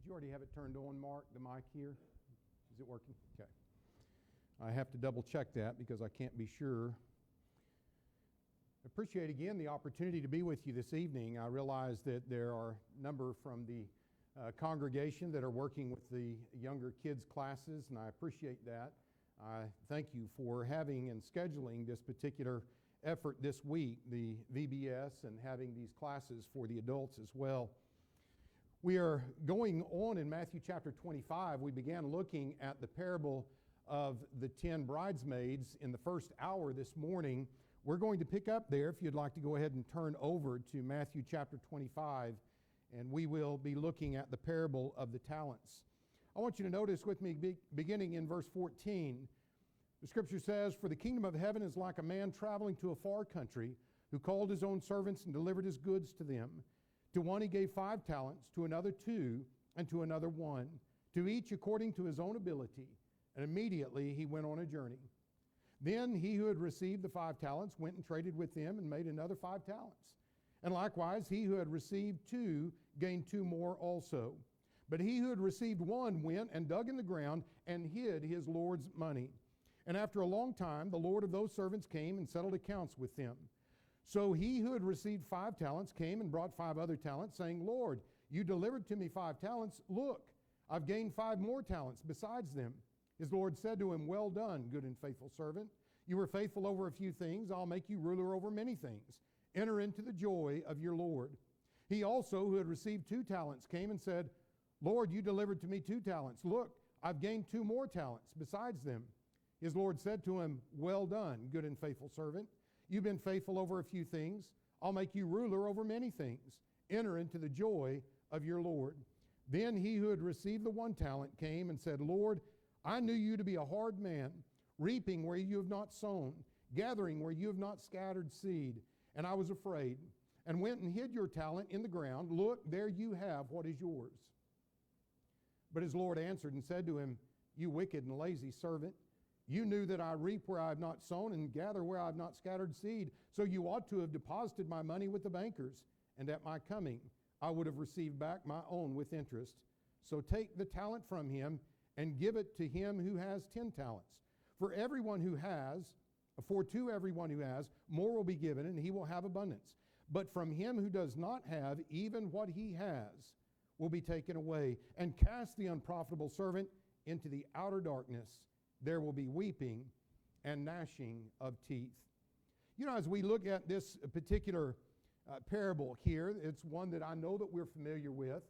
Did you already have it turned on, Mark, the mic here? Is it working? Okay. I have to double check that because I can't be sure. I appreciate again the opportunity to be with you this evening. I realize that there are a number from the congregation that are working with the younger kids' classes, and I appreciate that. I thank you for having and scheduling this particular effort this week, the VBS, and having these classes for the adults as well. We are going on in Matthew chapter 25. We began looking at the parable of the 10 bridesmaids in the first hour this morning. We're going to pick up there if you'd like to go ahead and turn over to Matthew chapter 25, and we will be looking at the parable of the talents. I want you to notice with me beginning in verse 14. The scripture says, "For the kingdom of heaven is like a man traveling to a far country, who called his own servants and delivered his goods to them. To one he gave 5 talents, to another 2, and to another 1, to each according to his own ability. And immediately he went on a journey. Then he who had received the 5 talents went and traded with them and made another 5 talents. And likewise he who had received 2 gained 2 more also. But he who had received 1 went and dug in the ground and hid his Lord's money. And after a long time the Lord of those servants came and settled accounts with them. So he who had received 5 talents came and brought 5 other talents, saying, Lord, you delivered to me 5 talents. Look, I've gained 5 more talents besides them. His Lord said to him, Well done, good and faithful servant. You were faithful over a few things. I'll make you ruler over many things. Enter into the joy of your Lord. He also, who had received 2 talents, came and said, Lord, you delivered to me 2 talents. Look, I've gained 2 more talents besides them. His Lord said to him, Well done, good and faithful servant. You've been faithful over a few things. I'll make you ruler over many things. Enter into the joy of your Lord. Then he who had received the 1 talent came and said, Lord, I knew you to be a hard man, reaping where you have not sown, gathering where you have not scattered seed. And I was afraid, and went and hid your talent in the ground. Look, there you have what is yours. But his Lord answered and said to him, You wicked and lazy servant, you knew that I reap where I have not sown and gather where I have not scattered seed. So you ought to have deposited my money with the bankers, and at my coming I would have received back my own with interest. So take the talent from him and give it to him who has 10 talents. For to everyone who has, more will be given, and he will have abundance. But from him who does not have, even what he has will be taken away. And cast the unprofitable servant into the outer darkness. There will be weeping and gnashing of teeth." You know, as we look at this particular parable here, it's one that I know that we're familiar with.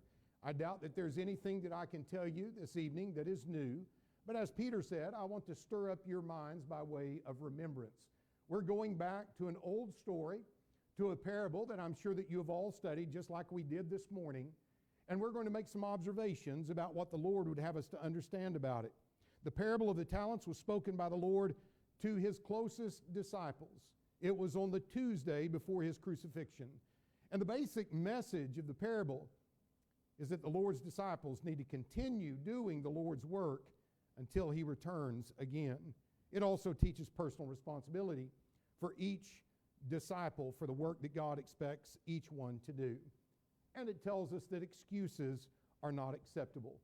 I doubt that there's anything that I can tell you this evening that is new. But as Peter said, I want to stir up your minds by way of remembrance. We're going back to an old story, to a parable that I'm sure that you have all studied, just like we did this morning. And we're going to make some observations about what the Lord would have us to understand about it. The parable of the talents was spoken by the Lord to his closest disciples. It was on the Tuesday before his crucifixion. And the basic message of the parable is that the Lord's disciples need to continue doing the Lord's work until he returns again. It also teaches personal responsibility for each disciple for the work that God expects each one to do. And it tells us that excuses are not acceptable.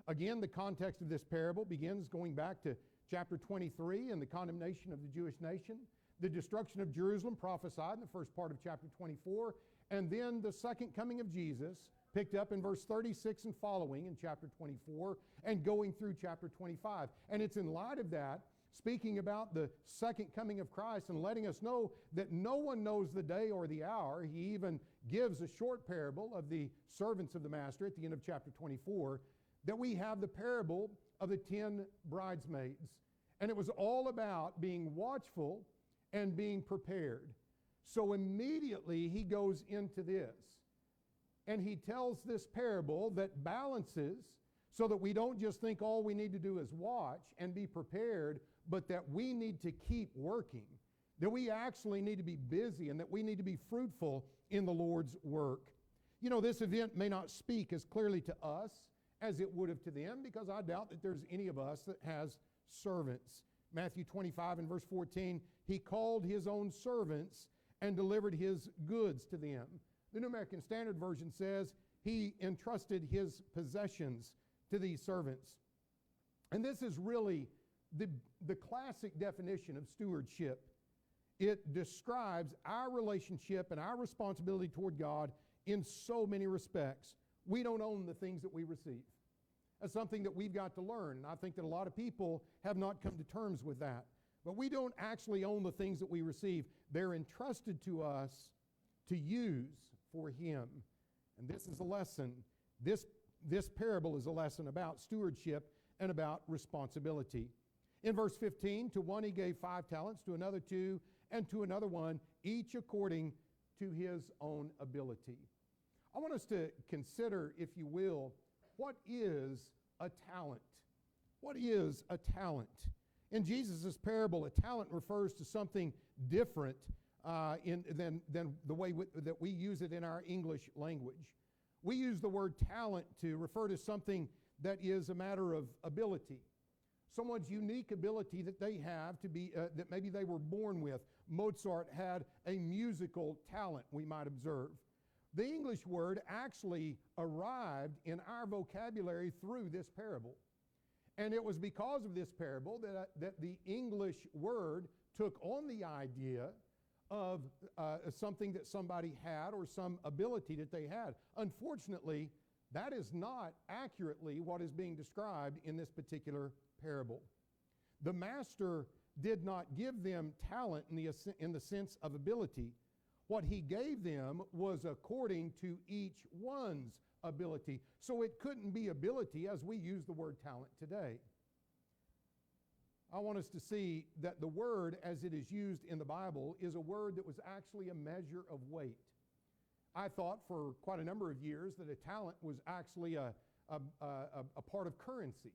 Again, the context of this parable begins going back to chapter 23 and the condemnation of the Jewish nation, the destruction of Jerusalem prophesied in the first part of chapter 24, and then the second coming of Jesus picked up in verse 36 and following in chapter 24 and going through chapter 25. And it's in light of that, speaking about the second coming of Christ and letting us know that no one knows the day or the hour. He even gives a short parable of the servants of the master at the end of chapter 24, that we have the parable of the 10 bridesmaids. And it was all about being watchful and being prepared. So immediately he goes into this. And he tells this parable that balances so that we don't just think all we need to do is watch and be prepared, but that we need to keep working, that we actually need to be busy and that we need to be fruitful in the Lord's work. You know, this event may not speak as clearly to us as it would have to them, because I doubt that there's any of us that has servants. Matthew 25 and verse 14, he called his own servants and delivered his goods to them. The New American Standard Version says, he entrusted his possessions to these servants. And this is really the classic definition of stewardship. It describes our relationship and our responsibility toward God in so many respects. We don't own the things that we receive. That's something that we've got to learn, and I think that a lot of people have not come to terms with that. But we don't actually own the things that we receive. They're entrusted to us to use for Him. And this is a lesson. This parable is a lesson about stewardship and about responsibility. In verse 15, to one he gave 5 talents, to another 2, and to another 1, each according to his own ability. I want us to consider, if you will, what is a talent? What is a talent? In Jesus' parable, a talent refers to something different than the way that we use it in our English language. We use the word talent to refer to something that is a matter of ability. Someone's unique ability that they have to be, that maybe they were born with. Mozart had a musical talent, we might observe. The English word actually arrived in our vocabulary through this parable. And it was because of this parable that the English word took on the idea of something that somebody had or some ability that they had. Unfortunately, that is not accurately what is being described in this particular parable. The master did not give them talent in the sense of ability. What he gave them was according to each one's ability. So it couldn't be ability as we use the word talent today. I want us to see that the word as it is used in the Bible is a word that was actually a measure of weight. I thought for quite a number of years that a talent was actually a part of currency,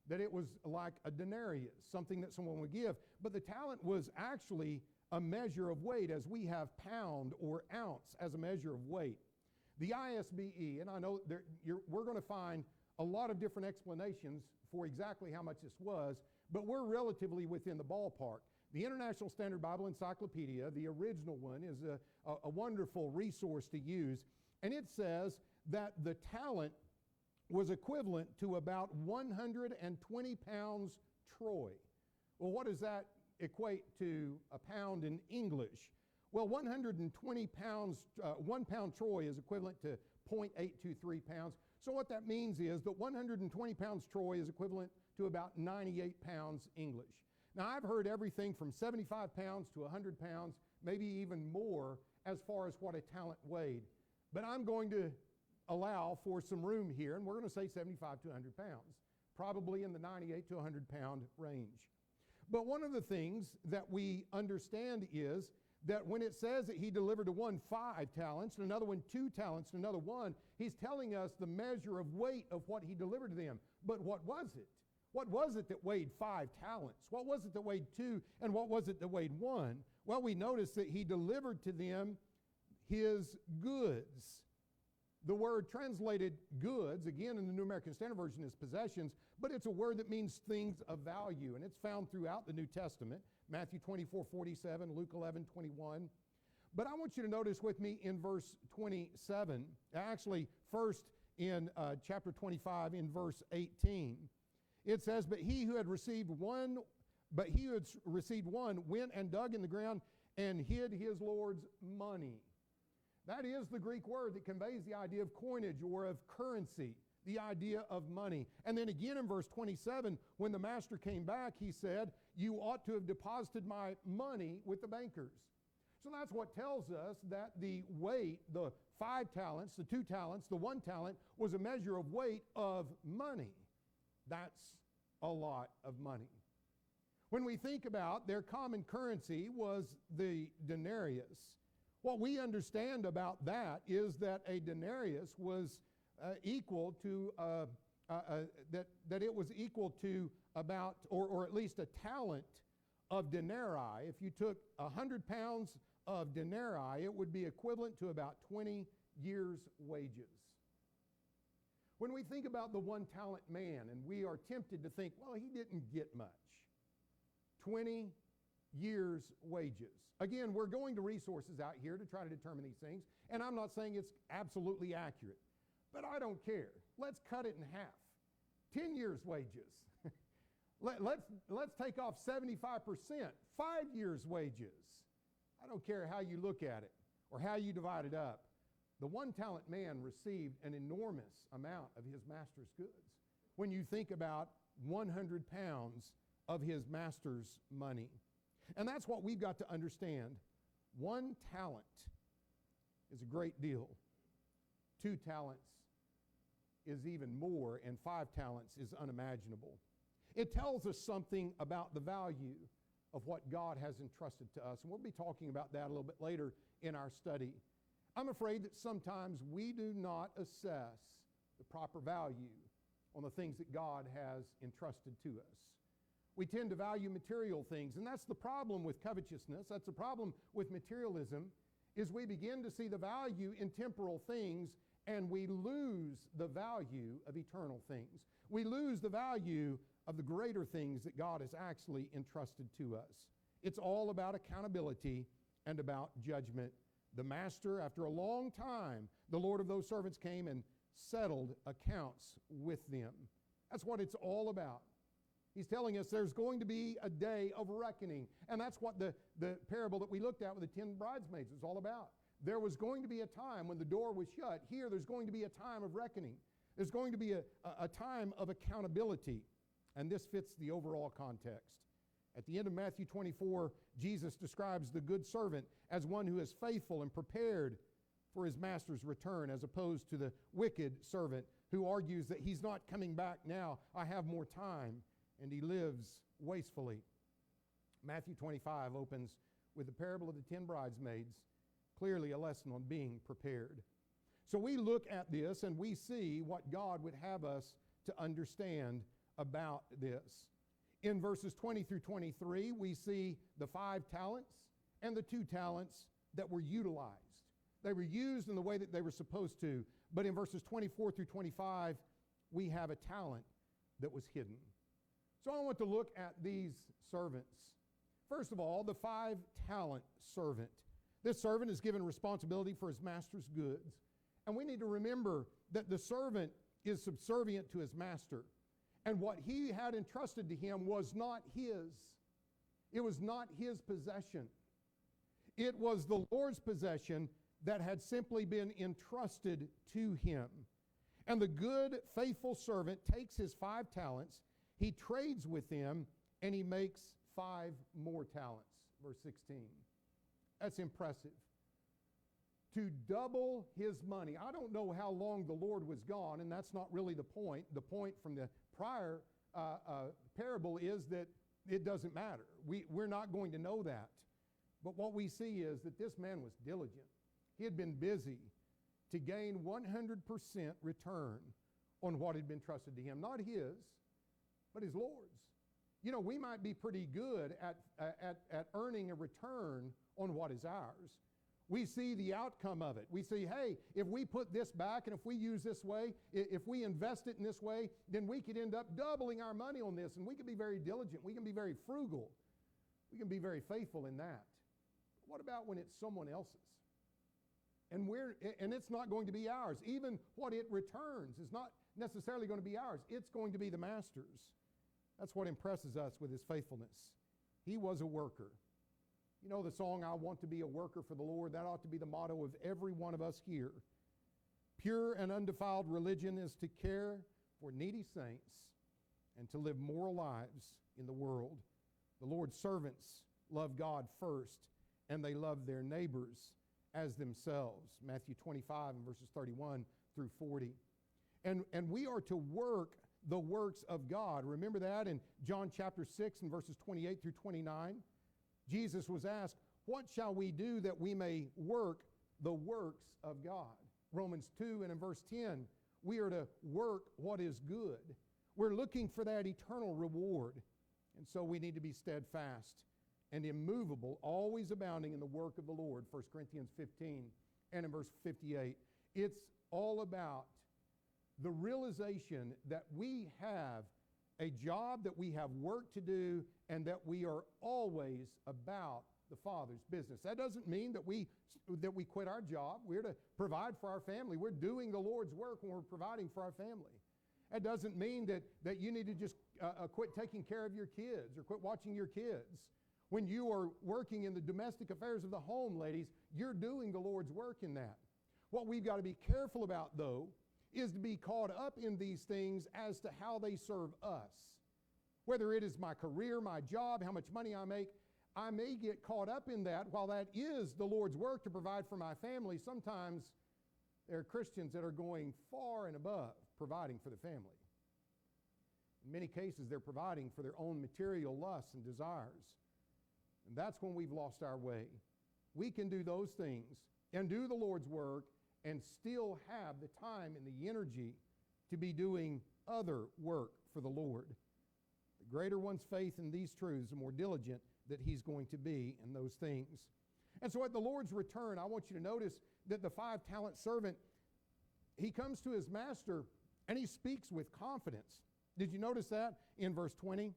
that it was like a denarius, something that someone would give. But the talent was actually a measure of weight, as we have pound or ounce as a measure of weight. The ISBE, and I know we're going to find a lot of different explanations for exactly how much this was, but we're relatively within the ballpark. The International Standard Bible Encyclopedia, the original one, is a wonderful resource to use, and it says that the talent was equivalent to about 120 pounds troy. Well, what does that equate to a pound in English? Well, 120 pounds, 1 pound troy is equivalent to 0.823 pounds. So what that means is that 120 pounds troy is equivalent to about 98 pounds English. Now, I've heard everything from 75 pounds to 100 pounds, maybe even more, as far as what a talent weighed. But I'm going to allow for some room here, and we're going to say 75 to 100 pounds, probably in the 98 to 100 pound range. But one of the things that we understand is that when it says that he delivered to one 5 talents, and another one 2 talents, and another 1, he's telling us the measure of weight of what he delivered to them. But what was it? What was it that weighed 5 talents? What was it that weighed 2? And what was it that weighed 1? Well, we notice that he delivered to them his goods. The word translated goods, again in the New American Standard Version, is possessions, but it's a word that means things of value, and it's found throughout the New Testament, Matthew 24:47, Luke 11:21. But I want you to notice with me in verse 27, actually first in chapter 25 in verse 18. It says, but he who had received one went and dug in the ground and hid his Lord's money. That is the Greek word that conveys the idea of coinage or of currency, the idea of money. And then again in verse 27, when the master came back, he said, you ought to have deposited my money with the bankers. So that's what tells us that the weight, the 5 talents, the 2 talents, the 1 talent, was a measure of weight of money. That's a lot of money. When we think about their common currency was the denarius, what we understand about that is that a denarius was equal to, that it was equal to about, or at least a talent of denarii. If you took 100 pounds of denarii, it would be equivalent to about 20 years' wages. When we think about the 1 talent man, and we are tempted to think, well, he didn't get much. 20 years' wages. Again, we're going to resources out here to try to determine these things, and I'm not saying it's absolutely accurate. but I don't care. Let's cut it in half. 10 years' wages. Let's take off 75%, 5 years' wages. I don't care how you look at it or how you divide it up. The one-talent man received an enormous amount of his master's goods. When you think about 100 pounds of his master's money. And that's what we've got to understand. 1 talent is a great deal. 2 talents is even more, and 5 talents is unimaginable. It tells us something about the value of what God has entrusted to us. And we'll be talking about that a little bit later in our study. I'm afraid that sometimes we do not assess the proper value on the things that God has entrusted to us. We tend to value material things, and that's the problem with covetousness. That's the problem with materialism, is we begin to see the value in temporal things, and we lose the value of eternal things. We lose the value of the greater things that God has actually entrusted to us. It's all about accountability and about judgment. The master, after a long time, the Lord of those servants came and settled accounts with them. That's what it's all about. He's telling us there's going to be a day of reckoning. And that's what the parable that we looked at with the 10 bridesmaids was all about. There was going to be a time when the door was shut. Here, there's going to be a time of reckoning. There's going to be a time of accountability. And this fits the overall context. At the end of Matthew 24, Jesus describes the good servant as one who is faithful and prepared for his master's return, as opposed to the wicked servant who argues that he's not coming back now. I have more time. And he lives wastefully. Matthew 25 opens with the parable of the 10 bridesmaids, clearly a lesson on being prepared. So we look at this and we see what God would have us to understand about this. In verses 20 through 23, we see the 5 talents and the 2 talents that were utilized. They were used in the way that they were supposed to. But in verses 24 through 25, we have a talent that was hidden. So I want to look at these servants. First of all, the 5-talent servant. This servant is given responsibility for his master's goods. And we need to remember that the servant is subservient to his master. And what he had entrusted to him was not his. It was not his possession. It was the Lord's possession that had simply been entrusted to him. And the good, faithful servant takes his 5 talents, he trades with them, and he makes 5 more talents. Verse 16. That's impressive. To double his money. I don't know how long the Lord was gone, and that's not really the point. The point from the prior parable is that it doesn't matter. We're not going to know that. But what we see is that this man was diligent. He had been busy to gain 100% return on what had been trusted to him. Not his, but his Lord's. You know, we might be pretty good at earning a return on what is ours. We see the outcome of it. We see, hey, if we put this back and if we use this way, if we invest it in this way, then we could end up doubling our money on this, and we can be very diligent. We can be very frugal. We can be very faithful in that. What about when it's someone else's? And it's not going to be ours. Even what it returns is not necessarily going to be ours. It's going to be the master's. That's what impresses us with his faithfulness. He was a worker. You know the song, I want to be a worker for the Lord? That ought to be the motto of every one of us here. Pure and undefiled religion is to care for needy saints and to live moral lives in the world. The Lord's servants love God first, and they love their neighbors as themselves. Matthew 25 and verses 31 through 40. And we are to work the works of God. Remember that in John chapter 6 and verses 28 through 29. Jesus was asked, what shall we do that we may work the works of God? Romans 2 and in verse 10, we are to work what is good. We're looking for that eternal reward. And so we need to be steadfast and immovable, always abounding in the work of the Lord, 1 Corinthians 15 and in verse 58. It's all about the realization that we have a job, that we have work to do, and that we are always about the Father's business. That doesn't mean that we quit our job. We're to provide for our family. We're doing the Lord's work when we're providing for our family. That doesn't mean that you need to just quit taking care of your kids or quit watching your kids. When you are working in the domestic affairs of the home, ladies, you're doing the Lord's work in that. What we've got to be careful about, though, is to be caught up in these things as to how they serve us. Whether it is my career, my job, how much money I make, I may get caught up in that. While that is the Lord's work to provide for my family, sometimes there are Christians that are going far and above providing for the family. In many cases, they're providing for their own material lusts and desires. And that's when we've lost our way. We can do those things and do the Lord's work and still have the time and the energy to be doing other work for the Lord. The greater one's faith in these truths, the more diligent that he's going to be in those things. And so at the Lord's return, I want you to notice that the 5-talent servant, he comes to his master and he speaks with confidence. Did you notice that in verse 20?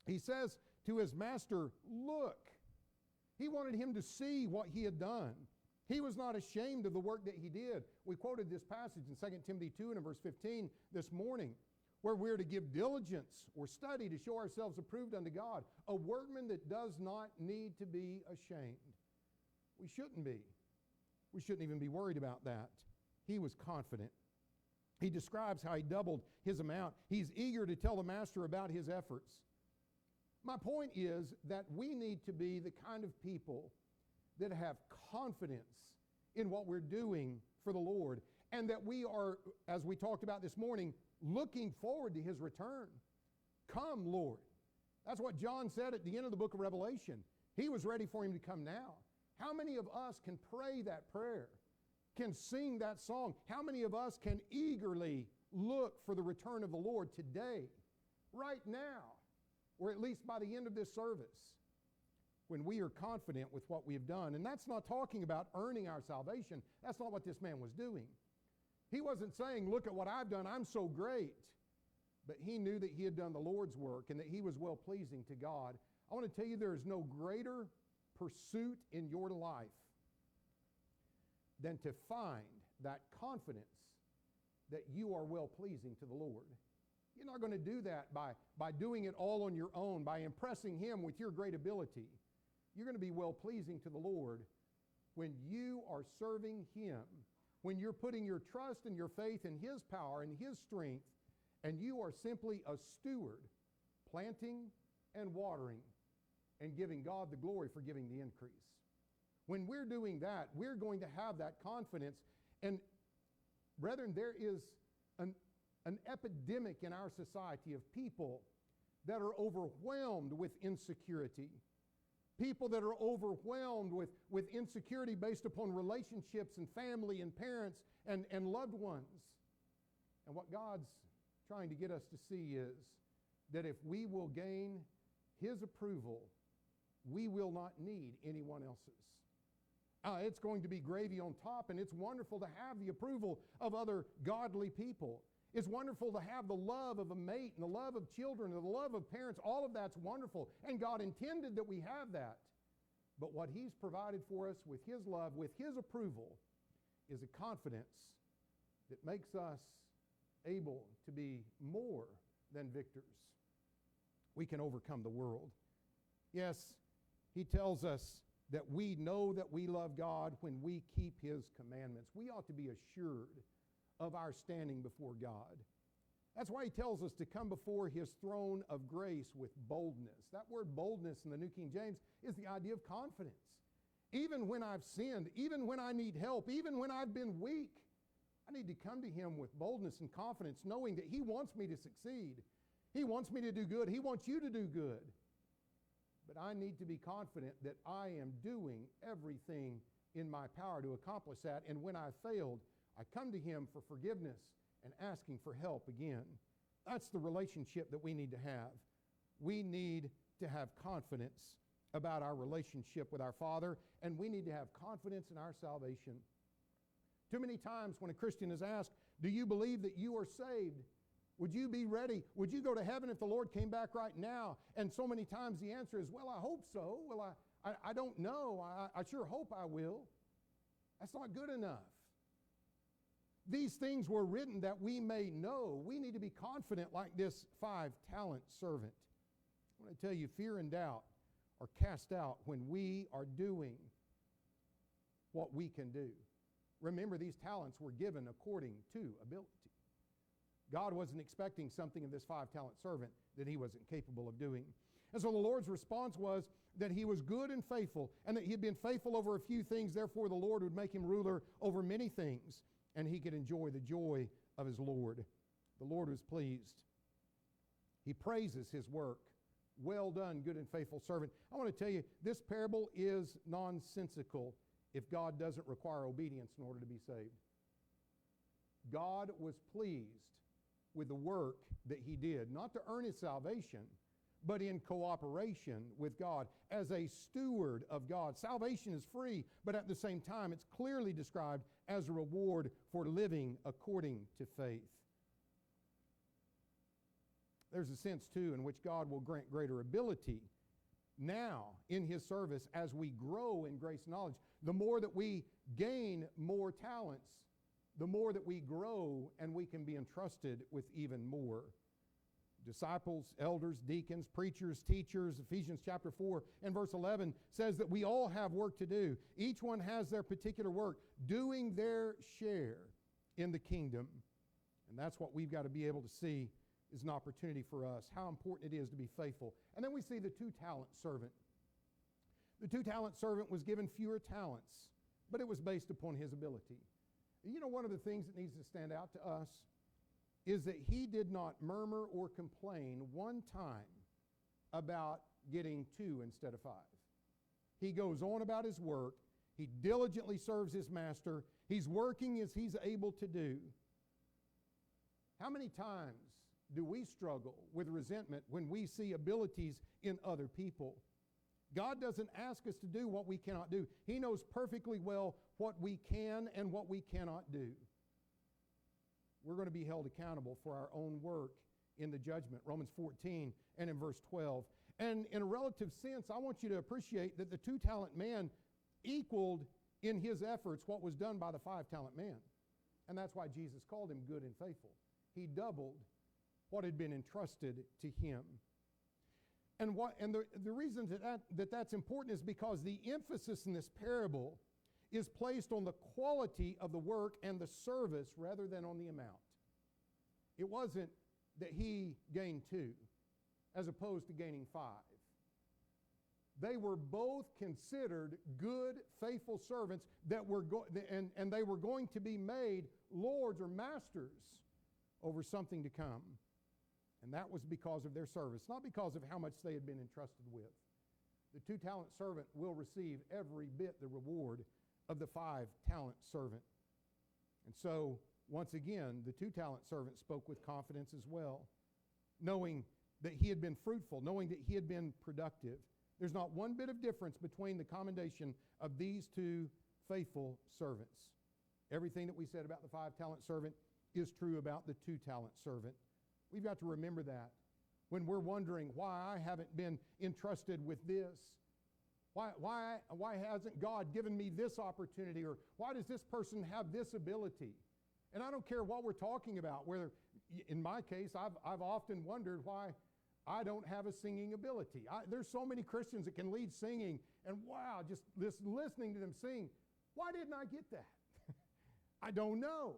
He says to his master, look. He wanted him to see what he had done. He was not ashamed of the work that he did. We quoted this passage in 2 Timothy 2 and in verse 15 this morning, where we're to give diligence or study to show ourselves approved unto God, a workman that does not need to be ashamed. We shouldn't be. We shouldn't even be worried about that. He was confident. He describes how he doubled his amount. He's eager to tell the master about his efforts. My point is that we need to be the kind of people that have confidence in what we're doing for the Lord, and that we are, as we talked about this morning, looking forward to his return. Come, Lord. That's what John said at the end of the book of Revelation. He was ready for him to come now. How many of us can pray that prayer, can sing that song? How many of us can eagerly look for the return of the Lord today, right now, or at least by the end of this service, when we are confident with what we have done? And that's not talking about earning our salvation. That's not what this man was doing. He wasn't saying, look at what I've done, I'm so great. But he knew that he had done the Lord's work and that he was well-pleasing to God. I want to tell you, there is no greater pursuit in your life than to find that confidence that you are well-pleasing to the Lord. You're not going to do that by doing it all on your own, by impressing him with your great ability. You're going to be well-pleasing to the Lord when you are serving him, when you're putting your trust and your faith in his power and his strength, and you are simply a steward, planting and watering and giving God the glory for giving the increase. When we're doing that, we're going to have that confidence. And brethren, there is an epidemic in our society of people that are overwhelmed with insecurity. People that are overwhelmed with insecurity based upon relationships and family and parents and loved ones. And what God's trying to get us to see is that if we will gain his approval, we will not need anyone else's. It's going to be gravy on top, and it's wonderful to have the approval of other godly people. It's wonderful to have the love of a mate and the love of children and the love of parents. All of that's wonderful, and God intended that we have that. But what he's provided for us with his love, with his approval, is a confidence that makes us able to be more than victors. We can overcome the world. Yes, he tells us that we know that we love God when we keep his commandments. We ought to be assured of our standing before God. That's why he tells us to come before his throne of grace with boldness. That word boldness in the New King James is the idea of confidence. Even when I've sinned, even when I need help, even when I've been weak, I need to come to him with boldness and confidence, knowing that he wants me to succeed. He wants me to do good. He wants you to do good. But I need to be confident that I am doing everything in my power to accomplish that. And when I failed, I come to him for forgiveness and asking for help again. That's the relationship that we need to have. We need to have confidence about our relationship with our Father, and we need to have confidence in our salvation. Too many times when a Christian is asked, do you believe that you are saved? Would you be ready? Would you go to heaven if the Lord came back right now? And so many times the answer is, well, I hope so. Well, I don't know. I sure hope I will. That's not good enough. These things were written that we may know. We need to be confident like this 5-talent servant. I want to tell you, fear and doubt are cast out when we are doing what we can do. Remember, these talents were given according to ability. God wasn't expecting something of this 5-talent servant that he wasn't capable of doing. And so the Lord's response was that he was good and faithful, and that he had been faithful over a few things. Therefore, the Lord would make him ruler over many things, and he could enjoy the joy of his Lord. The Lord was pleased. He praises his work. Well done, good and faithful servant. I want to tell you, this parable is nonsensical if God doesn't require obedience in order to be saved. God was pleased with the work that he did, not to earn his salvation, but in cooperation with God, as a steward of God. Salvation is free, but at the same time, it's clearly described as a reward for living according to faith. There's a sense, too, in which God will grant greater ability now in his service as we grow in grace and knowledge. The more that we gain more talents, the more that we grow and we can be entrusted with even more. Disciples, elders, deacons, preachers, teachers, Ephesians chapter 4 and verse 11 says that we all have work to do. Each one has their particular work, doing their share in the kingdom. And that's what we've got to be able to see is an opportunity for us, how important it is to be faithful. And then we see the 2-talent servant. The 2-talent servant was given fewer talents, but it was based upon his ability. You know, one of the things that needs to stand out to us is that he did not murmur or complain one time about getting 2 instead of 5. He goes on about his work. He diligently serves his master. He's working as he's able to do. How many times do we struggle with resentment when we see abilities in other people? God doesn't ask us to do what we cannot do. He knows perfectly well what we can and what we cannot do. We're going to be held accountable for our own work in the judgment. Romans 14 and in verse 12. And in a relative sense, I want you to appreciate that the 2-talent man equaled in his efforts what was done by the 5-talent man. And that's why Jesus called him good and faithful. He doubled what had been entrusted to him. And the reason that's important is because the emphasis in this parable is placed on the quality of the work and the service rather than on the amount. It wasn't that he gained 2 as opposed to gaining 5. They were both considered good, faithful servants that were and they were going to be made lords or masters over something to come. And that was because of their service, not because of how much they had been entrusted with. The 2-talent servant will receive every bit the reward of the 5-talent servant. And so, once again, the 2-talent servant spoke with confidence as well, knowing that he had been fruitful, knowing that he had been productive. There's not one bit of difference between the commendation of these 2 faithful servants. Everything that we said about the 5-talent servant is true about the 2-talent servant. We've got to remember that when we're wondering why I haven't been entrusted with this. Why hasn't God given me this opportunity? Or why does this person have this ability? And I don't care what we're talking about. Whether, in my case, I've often wondered why I don't have a singing ability. There's so many Christians that can lead singing, and wow, just listening to them sing. Why didn't I get that? I don't know.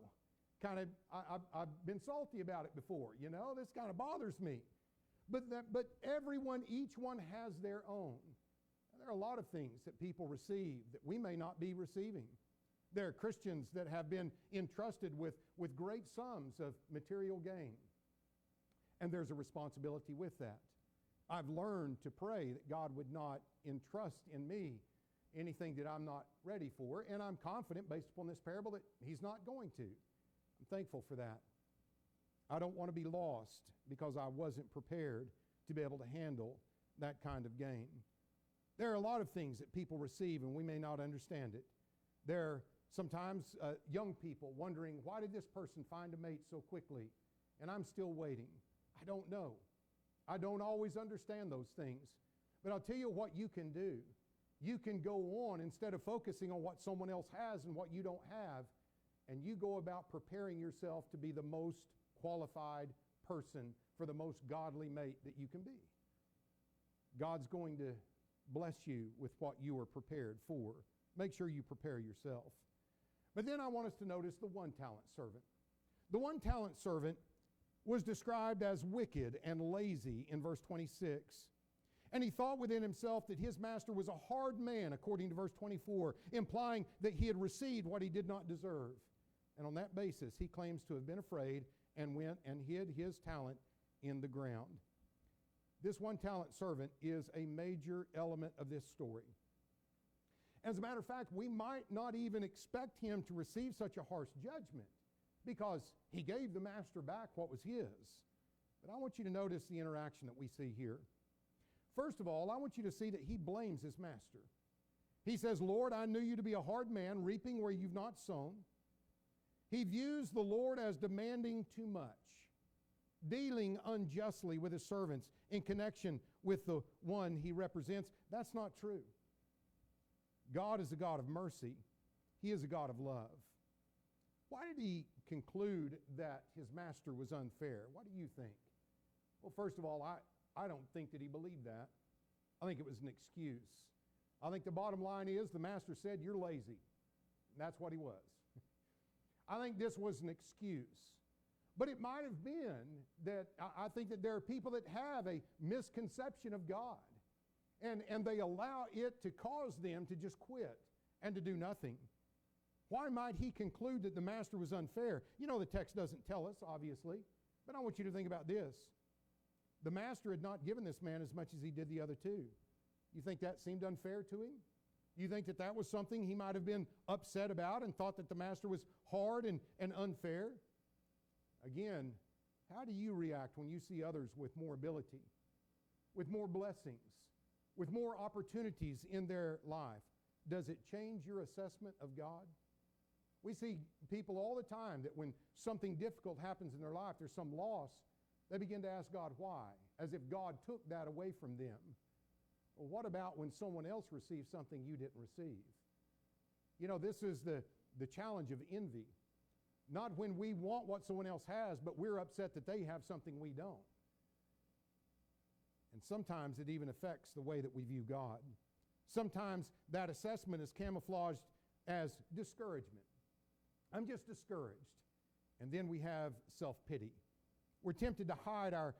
I've been salty about it before, you know. This kind of bothers me. But everyone, each one has their own. There are a lot of things that people receive that we may not be receiving. There are Christians that have been entrusted with great sums of material gain. And there's a responsibility with that. I've learned to pray that God would not entrust in me anything that I'm not ready for, and I'm confident based upon this parable that he's not going to. I'm thankful for that. I don't want to be lost because I wasn't prepared to be able to handle that kind of gain. There are a lot of things that people receive and we may not understand it. There are sometimes young people wondering, why did this person find a mate so quickly and I'm still waiting? I don't know. I don't always understand those things. But I'll tell you what you can do. You can go on instead of focusing on what someone else has and what you don't have, and you go about preparing yourself to be the most qualified person for the most godly mate that you can be. God's going to bless you with what you are prepared for. Make sure you prepare yourself. But then I want us to notice the one-talent servant. The one-talent servant was described as wicked and lazy in verse 26. And he thought within himself that his master was a hard man, according to verse 24, implying that he had received what he did not deserve. And on that basis, he claims to have been afraid and went and hid his talent in the ground. This one-talent servant is a major element of this story. As a matter of fact, we might not even expect him to receive such a harsh judgment because he gave the master back what was his. But I want you to notice the interaction that we see here. First of all, I want you to see that he blames his master. He says, Lord, I knew you to be a hard man, reaping where you've not sown. He views the Lord as demanding too much, dealing unjustly with his servants in connection with the one he represents. That's not true. God is a God of mercy. He is a God of love. Why did he conclude that his master was unfair? What do you think? Well, first of all, I don't think that he believed that. I think it was an excuse. I think the bottom line is the master said, you're lazy. And that's what he was. I think this was an excuse. But it might have been that I think that there are people that have a misconception of God. And they allow it to cause them to just quit and to do nothing. Why might he conclude that the master was unfair? You know, the text doesn't tell us, obviously. But I want you to think about this. The master had not given this man as much as he did the other two. You think that seemed unfair to him? You think that that was something he might have been upset about and thought that the master was hard and unfair? Again, how do you react when you see others with more ability, with more blessings, with more opportunities in their life? Does it change your assessment of God? We see people all the time that when something difficult happens in their life, there's some loss, they begin to ask God why, as if God took that away from them. Well, what about when someone else receives something you didn't receive? You know, this is the challenge of envy. Not when we want what someone else has, but we're upset that they have something we don't. And sometimes it even affects the way that we view God. Sometimes that assessment is camouflaged as discouragement. I'm just discouraged. And then we have self-pity. We're tempted to hide our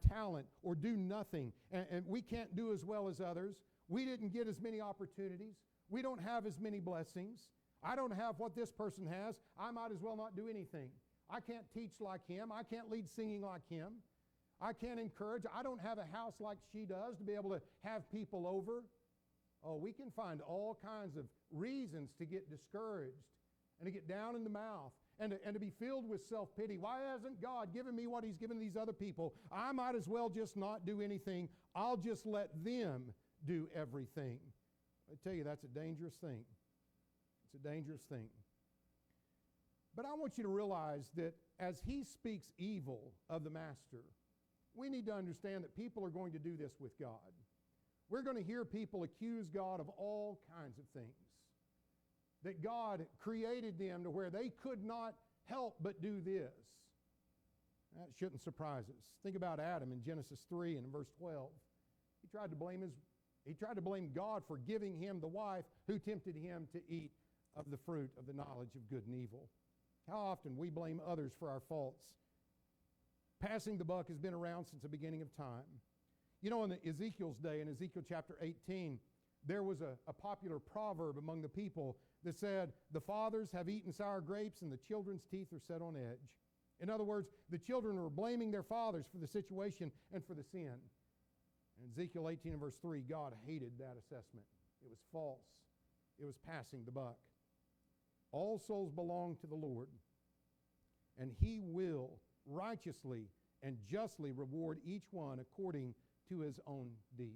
talent or do nothing. And we can't do as well as others. We didn't get as many opportunities. We don't have as many blessings. I don't have what this person has. I might as well not do anything. I can't teach like him. I can't lead singing like him. I can't encourage. I don't have a house like she does to be able to have people over. Oh, we can find all kinds of reasons to get discouraged and to get down in the mouth and to be filled with self-pity. Why hasn't God given me what he's given these other people? I might as well just not do anything. I'll just let them do everything. I tell you, that's a dangerous thing. It's a dangerous thing. But I want you to realize that as he speaks evil of the master, we need to understand that people are going to do this with God. We're going to hear people accuse God of all kinds of things. That God created them to where they could not help but do this. That shouldn't surprise us. Think about Adam in Genesis 3 and in verse 12. He tried to blame God for giving him the wife who tempted him to eat of the fruit of the knowledge of good and evil. How often we blame others for our faults. Passing the buck has been around since the beginning of time. You know, in Ezekiel's day, in Ezekiel chapter 18, there was a popular proverb among the people that said, the fathers have eaten sour grapes and the children's teeth are set on edge. In other words, the children were blaming their fathers for the situation and for the sin. In Ezekiel 18 and verse 3, God hated that assessment. It was false. It was passing the buck. All souls belong to the Lord, and he will righteously and justly reward each one according to his own deeds.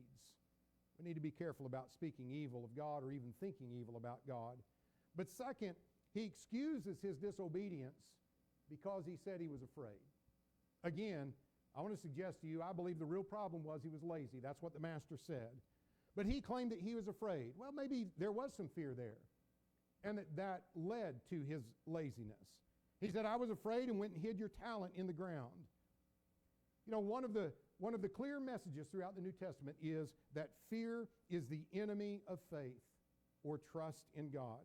We need to be careful about speaking evil of God or even thinking evil about God. But second, he excuses his disobedience because he said he was afraid. Again, I want to suggest to you, I believe the real problem was he was lazy. That's what the master said. But he claimed that he was afraid. Well, maybe there was some fear there, and that led to his laziness. He said, I was afraid and went and hid your talent in the ground. You know, one of the clear messages throughout the New Testament is that fear is the enemy of faith or trust in God.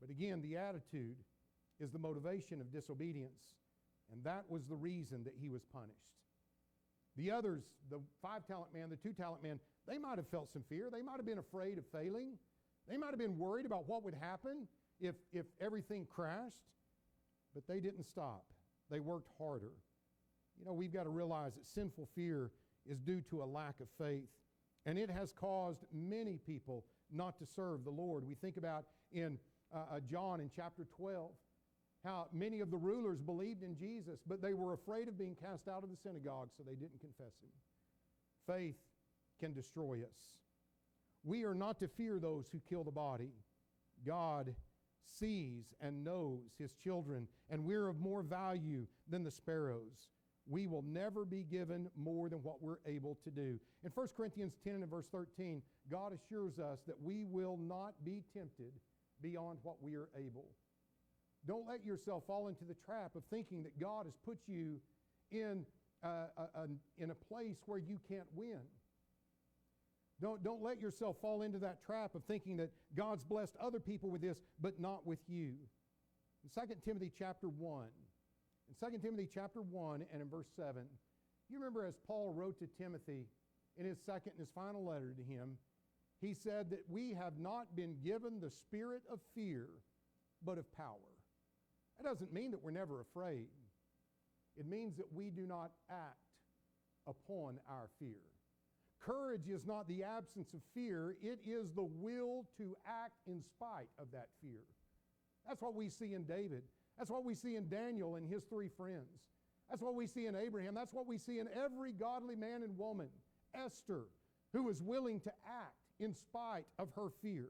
But again, the attitude is the motivation of disobedience, and that was the reason that he was punished. The others, the 5-talent man, the 2-talent man, they might have felt some fear. They might have been afraid of failing. They might have been worried about what would happen if everything crashed. But they didn't stop. They worked harder. You know, we've got to realize that sinful fear is due to a lack of faith. And it has caused many people not to serve the Lord. We think about in John in chapter 12, how many of the rulers believed in Jesus, but they were afraid of being cast out of the synagogue, so they didn't confess him. Faith can destroy us. We are not to fear those who kill the body. God sees and knows his children, and we're of more value than the sparrows. We will never be given more than what we're able to do. In 1 Corinthians 10 and verse 13, God assures us that we will not be tempted beyond what we are able. Don't let yourself fall into the trap of thinking that God has put you in a place where you can't win. Don't let yourself fall into that trap of thinking that God's blessed other people with this, but not with you. In 2 Timothy chapter 1, in 2 Timothy chapter 1 and in verse 7, you remember as Paul wrote to Timothy in his second and his final letter to him, he said that we have not been given the spirit of fear, but of power. That doesn't mean that we're never afraid. It means that we do not act upon our fear. Courage is not the absence of fear. It is the will to act in spite of that fear. That's what we see in David. That's what we see in Daniel and his 3 friends. That's what we see in Abraham. That's what we see in every godly man and woman. Esther, who was willing to act in spite of her fear.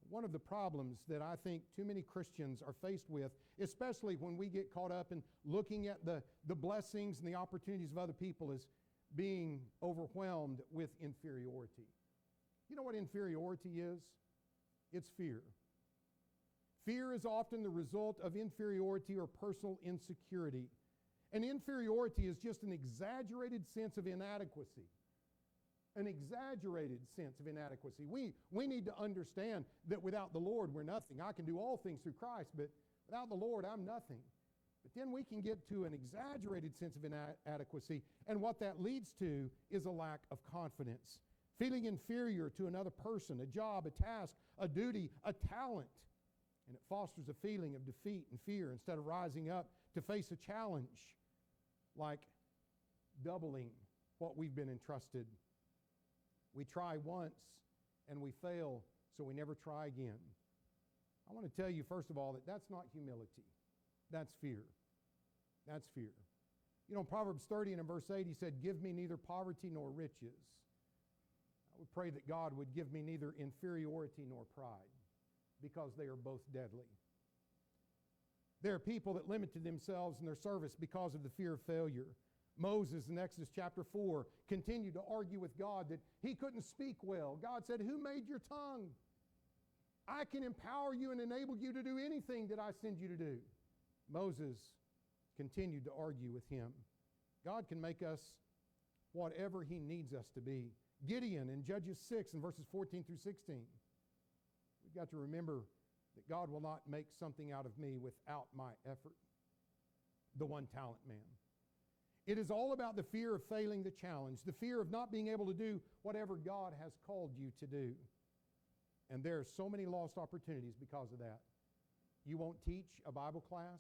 One of the problems that I think too many Christians are faced with, especially when we get caught up in looking at the blessings and the opportunities of other people, is being overwhelmed with inferiority. You know what inferiority is? It's fear. Fear is often the result of inferiority or personal insecurity. And inferiority is just an exaggerated sense of inadequacy. An exaggerated sense of inadequacy. We need to understand that without the Lord, we're nothing. I can do all things through Christ, but without the Lord, I'm nothing. But then we can get to an exaggerated sense of inadequacy, and what that leads to is a lack of confidence. Feeling inferior to another person, a job, a task, a duty, a talent. And it fosters a feeling of defeat and fear instead of rising up to face a challenge like doubling what we've been entrusted. We try once and we fail, so we never try again. I want to tell you, first of all, that that's not humility. That's fear. That's fear. You know, in Proverbs 30 and in verse 8, he said, give me neither poverty nor riches. I would pray that God would give me neither inferiority nor pride, because they are both deadly. There are people that limited themselves in their service because of the fear of failure. Moses in Exodus chapter 4 continued to argue with God that he couldn't speak well. God said, who made your tongue? I can empower you and enable you to do anything that I send you to do. Moses continued to argue with him. God can make us whatever he needs us to be. Gideon in Judges 6 and verses 14 through 16. We've got to remember that God will not make something out of me without my effort. The 1-talent man. It is all about the fear of failing the challenge, the fear of not being able to do whatever God has called you to do. And there are so many lost opportunities because of that. You won't teach a Bible class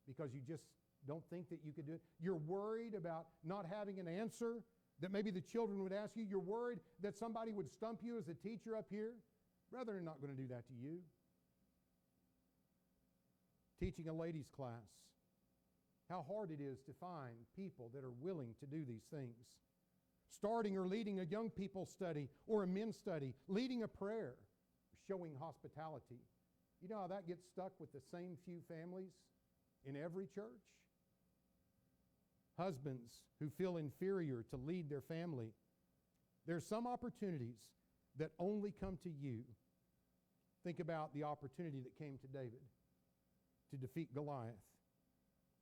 because you just don't think that you could do it. You're worried about not having an answer that maybe the children would ask you. You're worried that somebody would stump you as a teacher up here. Brethren are not going to do that to you. Teaching a ladies' class. How hard it is to find people that are willing to do these things. Starting or leading a young people study or a men's study. Leading a prayer. Showing hospitality. You know how that gets stuck with the same few families in every church? Husbands who feel inferior to lead their family. There's some opportunities that only come to you. Think about the opportunity that came to David to defeat Goliath.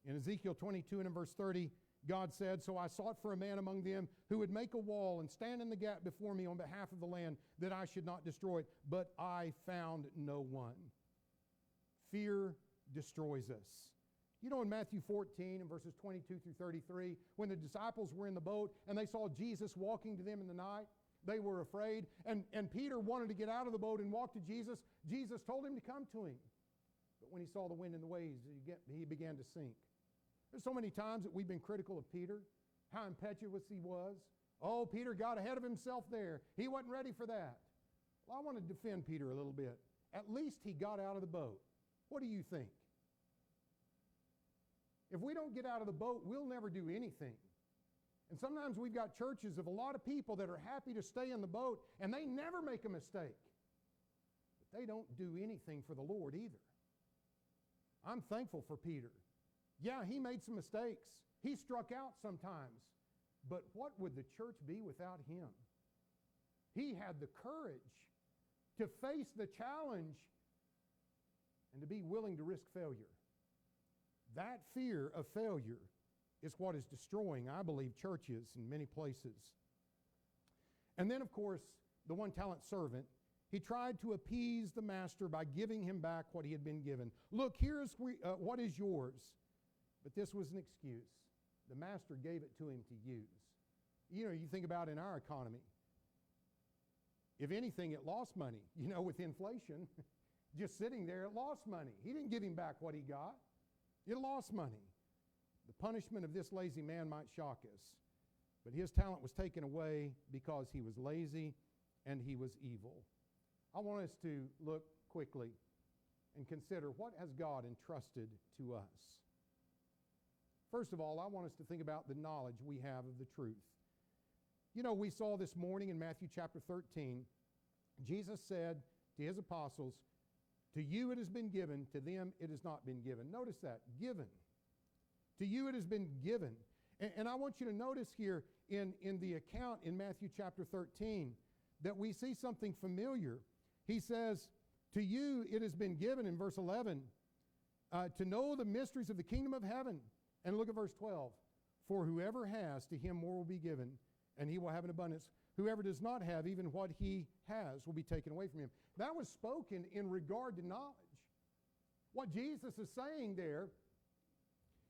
In Ezekiel 22 and in verse 30, God said, "So I sought for a man among them who would make a wall and stand in the gap before me on behalf of the land, that I should not destroy it. But I found no one." Fear destroys us. You know, in Matthew 14 and verses 22 through 33, when the disciples were in the boat and they saw Jesus walking to them in the night, they were afraid. And Peter wanted to get out of the boat and walk to Jesus. Jesus told him to come to him. But when he saw the wind and the waves, he began to sink. There's so many times that we've been critical of Peter, how impetuous he was. Oh, Peter got ahead of himself there. He wasn't ready for that. Well, I want to defend Peter a little bit. At least he got out of the boat. What do you think? If we don't get out of the boat, we'll never do anything. And sometimes we've got churches of a lot of people that are happy to stay in the boat, and they never make a mistake. But they don't do anything for the Lord either. I'm thankful for Peter. Yeah, he made some mistakes. He struck out sometimes. But what would the church be without him? He had the courage to face the challenge and to be willing to risk failure. That fear of failure is what is destroying, I believe, churches in many places. And then, of course, the one-talent servant, he tried to appease the master by giving him back what he had been given. Look, here's what is yours. But this was an excuse. The master gave it to him to use. You know, you think about in our economy. If anything, it lost money. You know, with inflation, just sitting there, it lost money. He didn't give him back what he got. It lost money. The punishment of this lazy man might shock us. But his talent was taken away because he was lazy and he was evil. I want us to look quickly and consider, what has God entrusted to us? First of all, I want us to think about the knowledge we have of the truth. You know, we saw this morning in Matthew chapter 13, Jesus said to his apostles, "To you it has been given, to them it has not been given." Notice that, given. To you it has been given. And I want you to notice here in the account in Matthew chapter 13 that we see something familiar. He says, "To you it has been given," in verse 11, "to know the mysteries of the kingdom of heaven." And look at verse 12. "For whoever has, to him more will be given, and he will have an abundance. Whoever does not have, even what he has will be taken away from him." That was spoken in regard to knowledge. What Jesus is saying there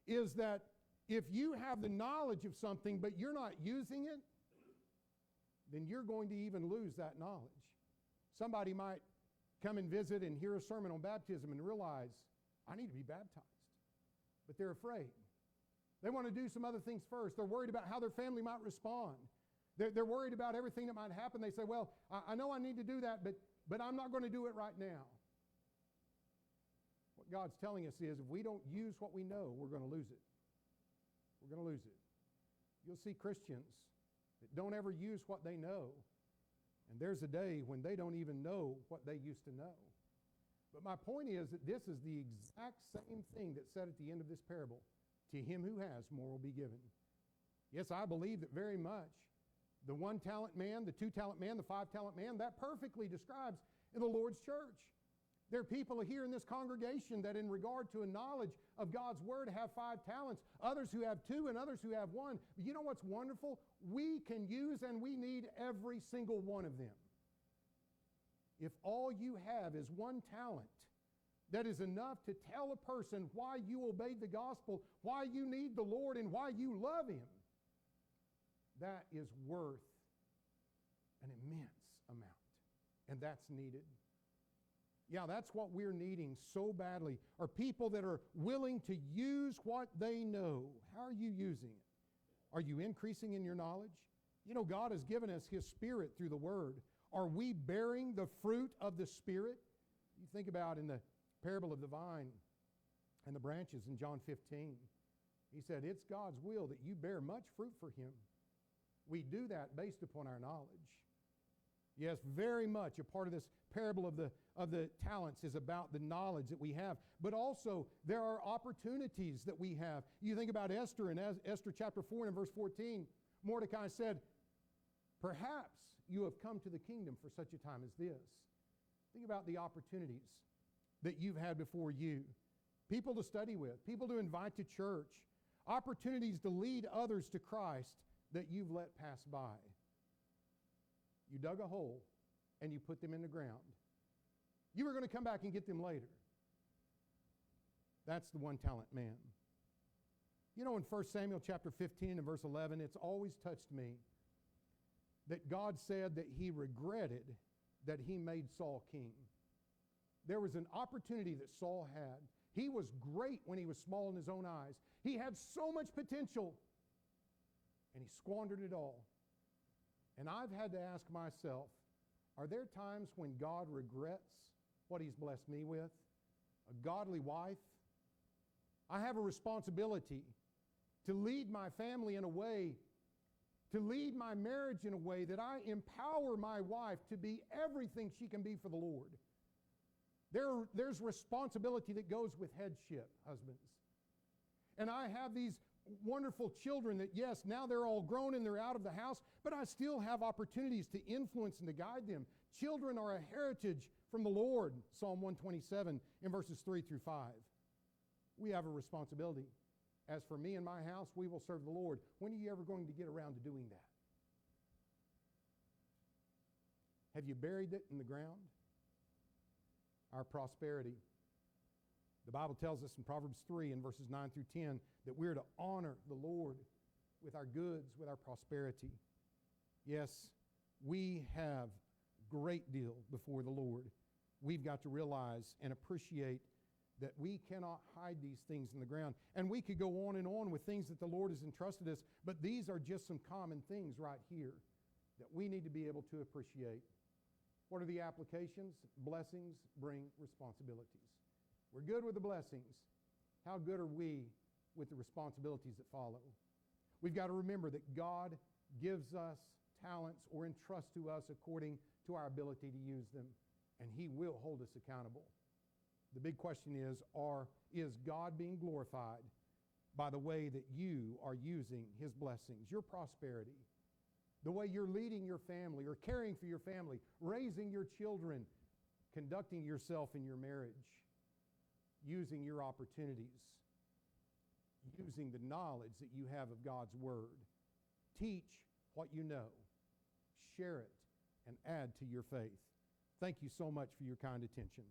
is that if you have the knowledge of something but you're not using it, then you're going to even lose that knowledge. Somebody might come and visit and hear a sermon on baptism and realize, I need to be baptized. But they're afraid. They want to do some other things first. They're worried about how their family might respond. They're worried about everything that might happen. They say, well, I know I need to do that, but I'm not going to do it right now. What God's telling us is if we don't use what we know, we're going to lose it. We're going to lose it. You'll see Christians that don't ever use what they know, and there's a day when they don't even know what they used to know. But my point is that this is the exact same thing that's said at the end of this parable. To him who has, more will be given. Yes, I believe that very much. The one-talent man, the two-talent man, the five-talent man, that perfectly describes in the Lord's church. There are people here in this congregation that in regard to a knowledge of God's word have 5 talents, others who have 2 and others who have 1. But you know what's wonderful? We can use and we need every single one of them. If all you have is 1 talent, that is enough to tell a person why you obeyed the gospel, why you need the Lord, and why you love him, that is worth an immense amount. And that's needed. Yeah, that's what we're needing so badly, are people that are willing to use what they know. How are you using it? Are you increasing in your knowledge? You know, God has given us his Spirit through the Word. Are we bearing the fruit of the Spirit? You think about in the parable of the vine and the branches in John 15. He said, it's God's will that you bear much fruit for him. We do that based upon our knowledge. Yes, very much a part of this parable of the talents is about the knowledge that we have. But also, there are opportunities that we have. You think about Esther in Esther chapter 4 and verse 14. Mordecai said, Perhaps you have come to the kingdom for such a time as this. Think about the opportunities that you've had before you. People to study with, people to invite to church, opportunities to lead others to Christ that you've let pass by. You dug a hole and you put them in the ground. You were going to come back and get them later. That's the one-talent man. You know, in 1 Samuel chapter 15 and verse 11, it's always touched me that God said that he regretted that he made Saul king. There was an opportunity that Saul had. He was great when he was small in his own eyes. He had so much potential, and he squandered it all. And I've had to ask myself, are there times when God regrets what he's blessed me with? A godly wife? I have a responsibility to lead my family in a way, to lead my marriage in a way that I empower my wife to be everything she can be for the Lord. There's responsibility that goes with headship, husbands. And I have these wonderful children that, yes, now they're all grown and they're out of the house, but I still have opportunities to influence and to guide them. Children are a heritage from the Lord, Psalm 127 in verses 3 through 5. We have a responsibility. As for me and my house, we will serve the Lord. When are you ever going to get around to doing that? Have you buried it in the ground? Our prosperity. The Bible tells us in Proverbs 3 and verses 9 through 10 that we're to honor the Lord with our goods, with our prosperity. Yes, we have a great deal before the Lord. We've got to realize and appreciate that we cannot hide these things in the ground. And we could go on and on with things that the Lord has entrusted us, but these are just some common things right here that we need to be able to appreciate. What are the applications? Blessings bring responsibilities. We're good with the blessings. How good are we with the responsibilities that follow? We've got to remember that God gives us talents or entrusts to us according to our ability to use them, and he will hold us accountable. The big question is God being glorified by the way that you are using his blessings, your prosperity, the way you're leading your family or caring for your family, raising your children, conducting yourself in your marriage, using your opportunities, using the knowledge that you have of God's Word. Teach what you know. Share it and add to your faith. Thank you so much for your kind attention.